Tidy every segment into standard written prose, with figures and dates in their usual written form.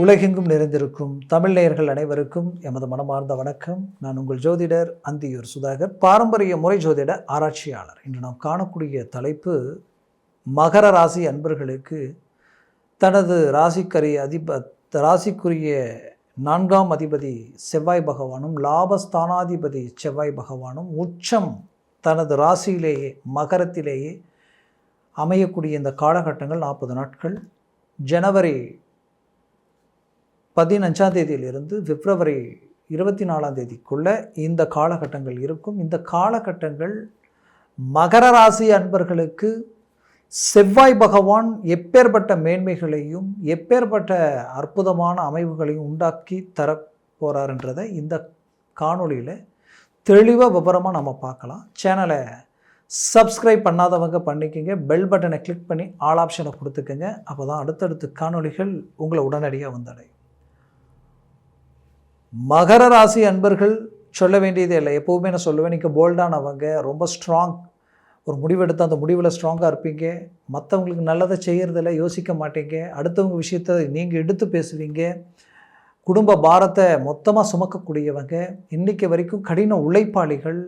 உலகெங்கும் நிறைந்திருக்கும் தமிழ் நேயர்கள் அனைவருக்கும் எமது மனமார்ந்த வணக்கம். நான் உங்கள் ஜோதிடர் அந்தியூர் சுதாகர், பாரம்பரிய முறை ஜோதிட ஆராய்ச்சியாளர். இன்று நாம் காணக்கூடிய தலைப்பு, மகர ராசி அன்பர்களுக்கு தனது ராசிக்குரிய 4ஆம் அதிபதி செவ்வாய் பகவானும் லாபஸ்தானாதிபதி செவ்வாய் பகவானும் உச்சம் தனது ராசியிலேயே மகரத்திலேயே அமையக்கூடிய இந்த காலகட்டங்கள் 40 நாட்கள், ஜனவரி 15ஆம் தேதியிலிருந்து பிப்ரவரி 24ஆம் தேதிக்குள்ள இந்த காலகட்டங்கள் இருக்கும். இந்த காலகட்டங்கள் மகர ராசி அன்பர்களுக்கு செவ்வாய் பகவான் எப்பேற்பட்ட மேன்மைகளையும் எப்பேற்பட்ட அற்புதமான அமைவுகளையும் உண்டாக்கி தரப்போறாருன்றதை இந்த காணொளியில் தெளிவாக விவரமாக நம்ம பார்க்கலாம். சேனலை சப்ஸ்கிரைப் பண்ணாதவங்க பண்ணிக்கோங்க, பெல் பட்டனை கிளிக் பண்ணி ஆல் ஆப்ஷனை கொடுத்துக்கோங்க. அப்போ தான் அடுத்தடுத்த காணொளிகள் உங்களை உடனடியாக வந்தடையும். மகர ராசி அன்பர்கள் சொல்ல வேண்டியதே இல்லை, எப்போவுமே நான் சொல்லுவேன், நீங்கள் போல்டானவங்க, ரொம்ப ஸ்ட்ராங். ஒரு முடிவெடுத்து அந்த முடிவில் ஸ்ட்ராங்காக இருப்பீங்க. மற்றவங்களுக்கு நல்லதை செய்கிறதில்ல, யோசிக்க மாட்டீங்க. அடுத்தவங்க விஷயத்தை நீங்கள் எடுத்து பேசுவீங்க. குடும்ப பாரத்தை மொத்தமாக சுமக்கக்கூடியவங்க. இன்றைக்கி வரைக்கும் கடின உழைப்பாளிகள்,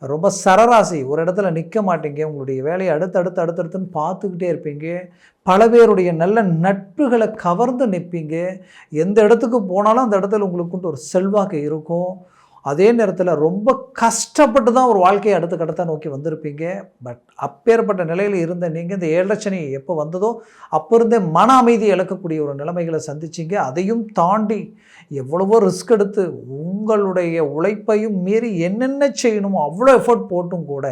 ரொம்ப சரராசி. ஒரு இடத்துல நிற்க மாட்டீங்க. உங்களுடைய வேலையை அடுத்தடுத்துன்னு பார்த்துக்கிட்டே இருப்பீங்க. பல பேருடைய நல்ல நட்புகளை கவர்ந்து நிற்பீங்க. எந்த இடத்துக்கு போனாலும் அந்த இடத்துல உங்களுக்கு ஒரு செல்வாக்கு இருக்கும். அதே நேரத்தில் ரொம்ப கஷ்டப்பட்டு தான் ஒரு வாழ்க்கையை அடுத்த கட்டத்தை நோக்கி வந்திருப்பீங்க. பட் அப்பேற்பட்ட நிலையில் இருந்த நீங்கள் இந்த 7 லட்சணி எப்போ வந்ததோ அப்போ இருந்தே மன அமைதி இழக்கக்கூடிய ஒரு நிலைமைகளை சந்திச்சிங்க. அதையும் தாண்டி எவ்வளவோ ரிஸ்க் எடுத்து உங்களுடைய உழைப்பையும் மீறி என்னென்ன செய்யணுமோ அவ்வளோ எஃபர்ட் போட்டும் கூட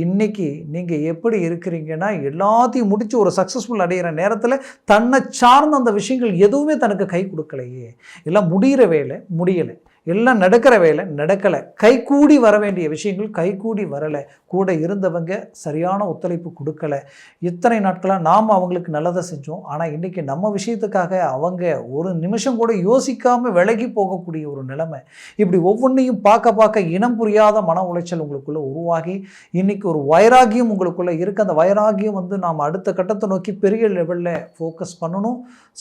இன்றைக்கி நீங்கள் எப்படி இருக்கிறீங்கன்னா, எல்லாத்தையும் முடித்து ஒரு சக்ஸஸ்ஃபுல் அடைகிற நேரத்தில் தன்னை சார்ந்த அந்த விஷயங்கள் எதுவுமே தனக்கு கை கொடுக்கலையே. எல்லாம் முடிகிற வேலை முடியலை, எல்லாம் நடக்கிற வேலை நடக்கலை, கைகூடி வர வேண்டிய விஷயங்கள் கைகூடி வரலை, கூட இருந்தவங்க சரியான ஒத்துழைப்பு கொடுக்கலை. இத்தனை நாட்களாக நாம் அவங்களுக்கு நல்லதை செஞ்சோம். ஆனால் இன்றைக்கி நம்ம விஷயத்துக்காக அவங்க ஒரு நிமிஷம் கூட யோசிக்காமல் விலகி போகக்கூடிய ஒரு நிலைமை. இப்படி ஒவ்வொன்றையும் பார்க்க இனம் புரியாத மன உளைச்சல் உங்களுக்குள்ளே உருவாகி இன்றைக்கி ஒரு வைராகியம் உங்களுக்குள்ளே இருக்குது. அந்த வைராகியம் நாம் அடுத்த கட்டத்தை நோக்கி பெரிய லெவலில் ஃபோக்கஸ் பண்ணணும்,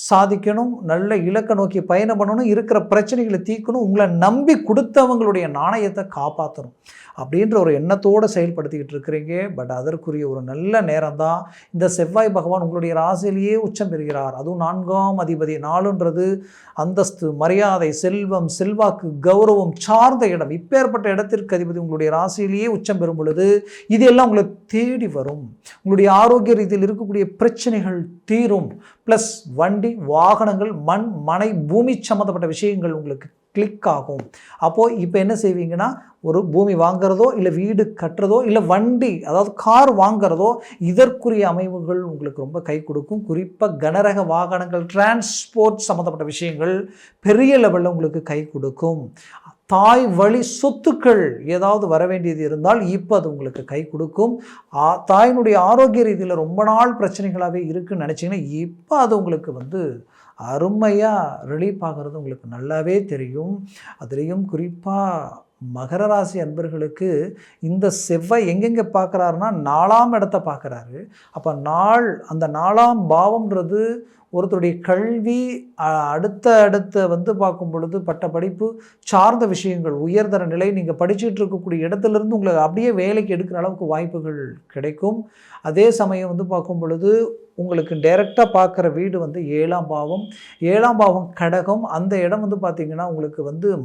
சாதிக்கணும், நல்ல இலக்கை நோக்கி பயணம் பண்ணணும், இருக்கிற பிரச்சனைகளை தீர்க்கணும், உங்களை நம்பி கொடுத்தவங்களுடைய நாணயத்தை காப்பாற்றணும் அப்படின்ற ஒரு எண்ணத்தோடு செயல்படுத்திக்கிட்டு இருக்கிறீங்க. பட் அதற்குரிய ஒரு நல்ல நேரம் தான். இந்த செவ்வாய் பகவான் உங்களுடைய ராசியிலேயே உச்சம் பெறுகிறார். அதுவும் 4ஆம் அதிபதி. 4ன்றது அந்தஸ்து, மரியாதை, செல்வம், செல்வாக்கு, கௌரவம் சார்ந்த இடம். இப்பேற்பட்ட இடத்திற்கு அதிபதி உங்களுடைய ராசியிலேயே உச்சம் பெறும் பொழுது இது எல்லாம் உங்களை தேடி வரும். உங்களுடைய ஆரோக்கிய ரீதியில் இருக்கக்கூடிய பிரச்சனைகள் தீரும். ப்ளஸ் வண்டி, வாகனங்கள், மண், மனை, பூமி சம்மந்தப்பட்ட விஷயங்கள் உங்களுக்கு கிளிக் ஆகும். அப்போது இப்போ என்ன செய்வீங்கன்னா, ஒரு பூமி வாங்கிறதோ இல்லை வீடு கட்டுறதோ இல்லை வண்டி அதாவது கார் வாங்கிறதோ இதற்குரிய அமைவுகள் உங்களுக்கு ரொம்ப கை கொடுக்கும். குறிப்பாக கனரக வாகனங்கள், டிரான்ஸ்போர்ட் சம்மந்தப்பட்ட விஷயங்கள் பெரிய லெவலில் உங்களுக்கு கை கொடுக்கும். தாய் வழி சொத்துக்கள் ஏதாவது வர வேண்டியது இருந்தால் இப்போ அது உங்களுக்கு கை கொடுக்கும். தாயினுடைய ஆரோக்கிய ரீதியில் ரொம்ப நாள் பிரச்சனைகளாகவே இருக்குதுன்னு நினச்சிங்கன்னா இப்போ அது உங்களுக்கு அருமையாக ரிலீஃப் ஆகிறது உங்களுக்கு நல்லாவே தெரியும். அதுலேயும் குறிப்பாக மகர ராசி அன்பர்களுக்கு இந்த செவ்வாய் எங்கெங்கே பார்க்குறாருன்னா 4ஆம் இடத்தை பார்க்குறாரு. அப்போ அந்த 4ஆம் பாவம்ன்றது ஒருத்தருடைய கல்வி, அடுத்த பார்க்கும் பொழுது பட்ட படிப்பு சார்ந்த விஷயங்கள், உயர்தர நிலை, நீங்கள் படிச்சுட்டு இருக்கக்கூடிய இடத்துலேருந்து உங்களை அப்படியே வேலைக்கு எடுக்கிற அளவுக்கு வாய்ப்புகள் கிடைக்கும். அதே சமயம் பார்க்கும் பொழுது உங்களுக்கு டைரெக்டாக பார்க்குற வீடு 7ஆம் பாவம். 7ஆம் பாவம் கடகம். அந்த இடம் பார்த்திங்கன்னா உங்களுக்கு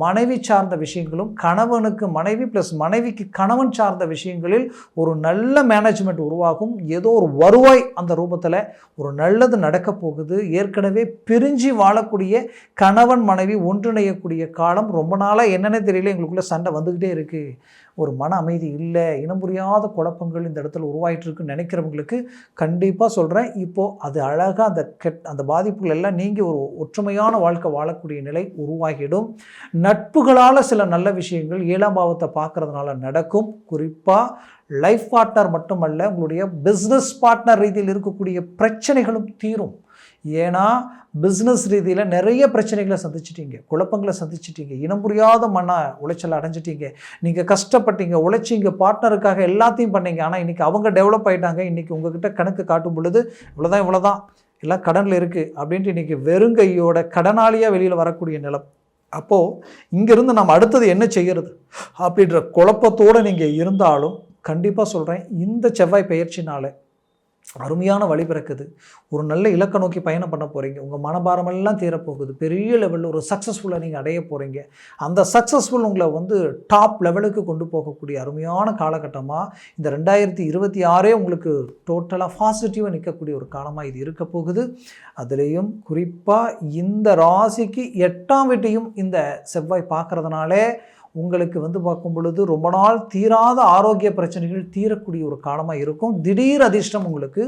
மனைவி சார்ந்த விஷயங்களும், கணவனுக்கு மனைவி ப்ளஸ் மனைவிக்கு கணவன் சார்ந்த விஷயங்களில் ஒரு நல்ல மேனேஜ்மெண்ட் உருவாகும். ஏதோ ஒரு வருவாய் அந்த ரூபத்தில் ஒரு நல்லது நடக்க போகுது. ஏற்கனவே பிரிஞ்சு வாழக்கூடிய கணவன் மனைவி ஒன்றிணையக்கூடிய காலம். ரொம்ப நாளாக என்னென்ன தெரியல, எங்களுக்குள்ளே சண்டை வந்துக்கிட்டே இருக்குது, ஒரு மன அமைதி இல்லை, இனம் புரியாத குழப்பங்கள் இந்த இடத்துல உருவாயிட்டு இருக்குன்னு நினைக்கிறவங்களுக்கு கண்டிப்பாக சொல்கிறேன், இப்போது அது அழகாக அந்த பாதிப்புகள் எல்லாம் நீங்கி ஒரு ஒற்றுமையான வாழ்க்கை வாழக்கூடிய நிலை உருவாகிடும். நட்புகளால் சில நல்ல விஷயங்கள் 7ஆம் பாவத்தை பார்க்குறதுனால நடக்கும். குறிப்பாக லைஃப் பார்ட்னர் மட்டுமல்ல, உங்களுடைய பிஸ்னஸ் பார்ட்னர் ரீதியில் இருக்கக்கூடிய பிரச்சனைகளும் தீரும். ஏன்னா பிஸ்னஸ் ரீதியில் நிறைய பிரச்சனைகளை சந்திச்சிட்டீங்க, குழப்பங்களை சந்திச்சிட்டீங்க, இனம் புரியாத மன உளைச்சல் அடைஞ்சிட்டீங்க. நீங்கள் கஷ்டப்பட்டீங்க, உழைச்சிங்க, பார்ட்னருக்காக எல்லாத்தையும் பண்ணீங்க. ஆனால் இன்றைக்கி அவங்க டெவலப் ஆகிட்டாங்க. இன்றைக்கி உங்ககிட்ட கணக்கு காட்டும் பொழுது இவ்வளோதான் எல்லாம் கடனில் இருக்குது அப்படின்ட்டு இன்றைக்கி வெறுங்கையோட கடனாளியாக வெளியில் வரக்கூடிய நிலம். அப்போது இங்கேருந்து நம்ம அடுத்தது என்ன செய்கிறது அப்படின்ற குழப்பத்தோடு நீங்கள் இருந்தாலும் கண்டிப்பாக சொல்கிறேன், இந்த செவ்வாய் பெயர்ச்சினால அருமையான வழி பிறக்குது. ஒரு நல்ல இலக்கை நோக்கி பயணம் பண்ண போகிறீங்க. உங்கள் மனபாரமெல்லாம் தீரப்போகுது. பெரிய லெவலில் ஒரு சக்ஸஸ்ஃபுல்லாக நீங்கள் அடைய போகிறீங்க. அந்த சக்ஸஸ்ஃபுல் உங்களை டாப் லெவலுக்கு கொண்டு போகக்கூடிய அருமையான காலகட்டமாக இந்த 2026 உங்களுக்கு டோட்டலாக பாசிட்டிவாக நிற்கக்கூடிய ஒரு காலமாக இது இருக்க போகுது. அதுலேயும் குறிப்பாக இந்த ராசிக்கு 8ஆம் வீட்டையும் இந்த செவ்வாய் பார்க்குறதுனாலே உங்களுக்கு பார்க்கும் பொழுது ரொம்ப நாள் தீராத ஆரோக்கிய பிரச்சனைகள் தீரக்கூடிய ஒரு காலமாக இருக்கும். திடீர் அதிர்ஷ்டம் உங்களுக்கு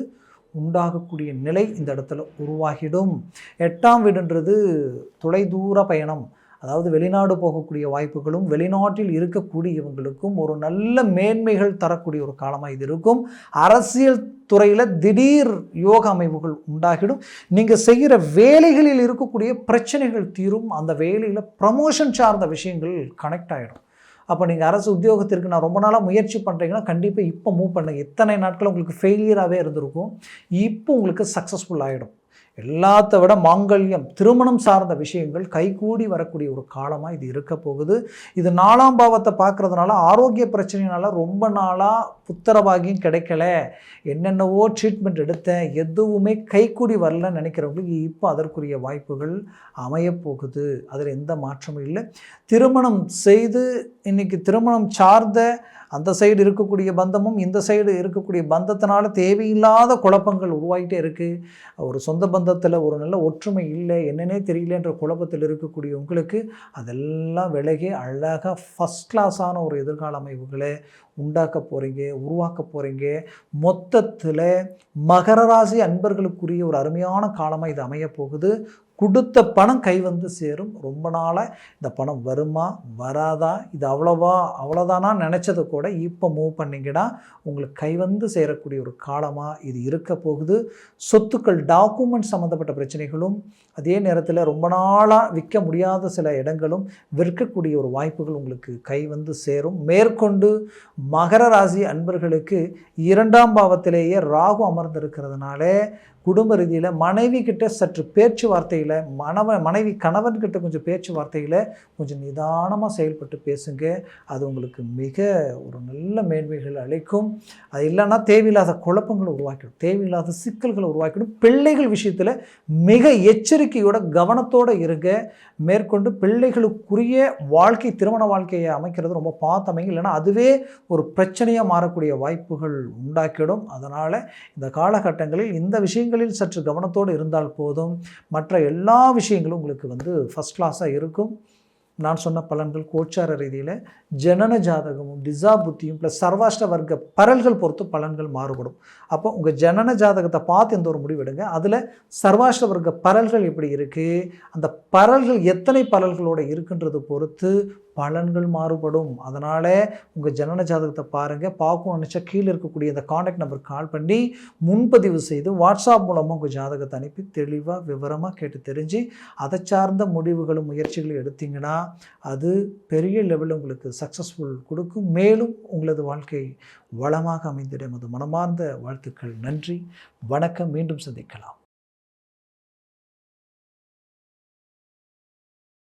உண்டாகக்கூடிய நிலை இந்த இடத்துல உருவாகிடும். 8ஆம் வீடுன்றது தொலைதூர பயணம், அதாவது வெளிநாடு போகக்கூடிய வாய்ப்புகளும் வெளிநாட்டில் இருக்கக்கூடியவங்களுக்கும் ஒரு நல்ல மேன்மைகள் தரக்கூடிய ஒரு காலமாக இது இருக்கும். அரசியல் துறையில் திடீர் யோக அமைப்புகள் உண்டாகிடும். நீங்கள் செய்கிற வேலைகளில் இருக்கக்கூடிய பிரச்சனைகள் தீரும். அந்த வேலையில் ப்ரமோஷன் சார்ந்த விஷயங்கள் கனெக்ட் ஆகிடும். அப்போ நீங்கள் அரசு உத்தியோகத்திற்கு நான் ரொம்ப நாளாக முயற்சி பண்ணுறீங்கன்னா கண்டிப்பாக இப்போ மூவ் பண்ணுங்கள். எத்தனை நாட்கள் உங்களுக்கு ஃபெயிலியராகவே இருந்திருக்கும், இப்போ உங்களுக்கு சக்ஸஸ்ஃபுல் ஆகிடும். எல்லாத்த விட மாங்கல்யம், திருமணம் சார்ந்த விஷயங்கள் கைகூடி வரக்கூடிய ஒரு காலமாக இது இருக்க போகுது. இது 4ஆம் பாவத்தை பார்க்குறதுனால ஆரோக்கிய பிரச்சனையினால ரொம்ப நாளாக புத்திரபாகியம் கிடைக்கல, என்னென்னவோ ட்ரீட்மெண்ட் எடுத்தேன், எதுவுமே கைகூடி வரலன்னு நினைக்கிறவங்களுக்கு இப்போ அதற்குரிய வாய்ப்புகள் அமையப்போகுது. அதில் எந்த மாற்றமும் இல்லை. திருமணம் செய்து இன்றைக்கி திருமணம் சார்ந்த அந்த சைடு இருக்கக்கூடிய பந்தமும் இந்த சைடு இருக்கக்கூடிய பந்தத்தினால தேவையில்லாத குழப்பங்கள் உருவாகிட்டே இருக்குது. ஒரு சொந்த பந்தத்தில் ஒரு நல்ல ஒற்றுமை இல்லை, என்னன்னே தெரியலன்ற குழப்பத்தில் இருக்கக்கூடிய உங்களுக்கு அதெல்லாம் விலகி அழகாக ஃபஸ்ட் கிளாஸான ஒரு எதிர்கால அமைப்புகளை உண்டாக்க போகிறீங்க, உருவாக்க போகிறீங்க. மொத்தத்தில் மகர ராசி அன்பர்களுக்குரிய ஒரு அருமையான காலமாக இது அமைய போகுது. கொடுத்த பணம் கை சேரும். ரொம்ப நாளாக இந்த பணம் வருமா வராதா, இது அவ்வளோதானா நினச்சதை கூட இப்போ மூவ் பண்ணிங்கன்னா உங்களுக்கு கை சேரக்கூடிய ஒரு காலமாக இது இருக்க போகுது. சொத்துக்கள் டாக்குமெண்ட் சம்மந்தப்பட்ட பிரச்சனைகளும், அதே நேரத்தில் ரொம்ப நாளாக விற்க முடியாத சில இடங்களும் விற்கக்கூடிய ஒரு வாய்ப்புகள் உங்களுக்கு கை சேரும். மேற்கொண்டு மகர ராசி அன்பர்களுக்கு 2ஆம் பாவத்திலேயே ராகு அமர்ந்திருக்கிறதுனால குடும்ப ரீதியில் மனைவி கிட்ட சற்று பேச்சுவார்த்தையில், மனைவி கணவன்கிட்ட கொஞ்சம் பேச்சுவார்த்தையில் கொஞ்சம் நிதானமாக செயல்பட்டு பேசுங்க. அது உங்களுக்கு மிக ஒரு நல்ல மேன்மைகள் அளிக்கும். அது இல்லைன்னா தேவையில்லாத குழப்பங்களை உருவாக்கிடும், தேவையில்லாத சிக்கல்களை உருவாக்கிடும். பிள்ளைகள் விஷயத்தில் மிக எச்சரிக்கையோட கவனத்தோடு இருங்க. மேற்கொண்டு பிள்ளைகளுக்குரிய வாழ்க்கை, திருமண வாழ்க்கையை அமைக்கிறது ரொம்ப பார்த்தமைங்க, இல்லைன்னா அதுவே ஒரு பிரச்சனையாக மாறக்கூடிய வாய்ப்புகள் உண்டாக்கிடும். அதனால் இந்த காலகட்டங்களில் இந்த விஷயங்கள் சற்று கவனத்தோடு இருந்தால் போதும். மற்ற எல்லா விஷயங்களும் உங்களுக்கு ஃபர்ஸ்ட் கிளாஸாக இருக்கும். நான் சொன்ன பலன்கள் கோச்சார ரீதியில் ஜனன ஜாதகமும் திசா புத்தியும் ப்ளஸ் சர்வாஷ்ட வர்க்க பரல்கள் பொறுத்து பலன்கள் மாறுபடும். அப்போ உங்கள் ஜனன ஜாதகத்தை பார்த்து எந்த ஒரு முடிவெடுங்க. அதில் சர்வாஷ்ட வர்க்க பரல்கள் எப்படி இருக்குது, அந்த பரல்கள் எத்தனை பரல்களோடு இருக்குன்றது பொறுத்து பலன்கள் மாறுபடும். அதனால் உங்கள் ஜனன ஜாதகத்தை பாருங்கள். பார்க்கணும்னு நினச்சா கீழே இருக்கக்கூடிய இந்த காண்டாக்ட் நம்பருக்கு கால் பண்ணி முன்பதிவு செய்து வாட்ஸ்அப் மூலமாக உங்கள் ஜாதகத்தை அனுப்பி தெளிவாக விவரமாக கேட்டு தெரிஞ்சு அதை சார்ந்த முடிவுகளும் முயற்சிகளும் எடுத்தீங்கன்னா அது பெரிய லெவலில் உங்களுக்கு சக்ஸஸ்ஃபுல் கொடுக்கும். மேலும் உங்களது வாழ்க்கை வளமாக அமைந்திடும். அது மனமார்ந்த வாழ்த்துக்கள். நன்றி, வணக்கம். மீண்டும் சந்திக்கலாம்.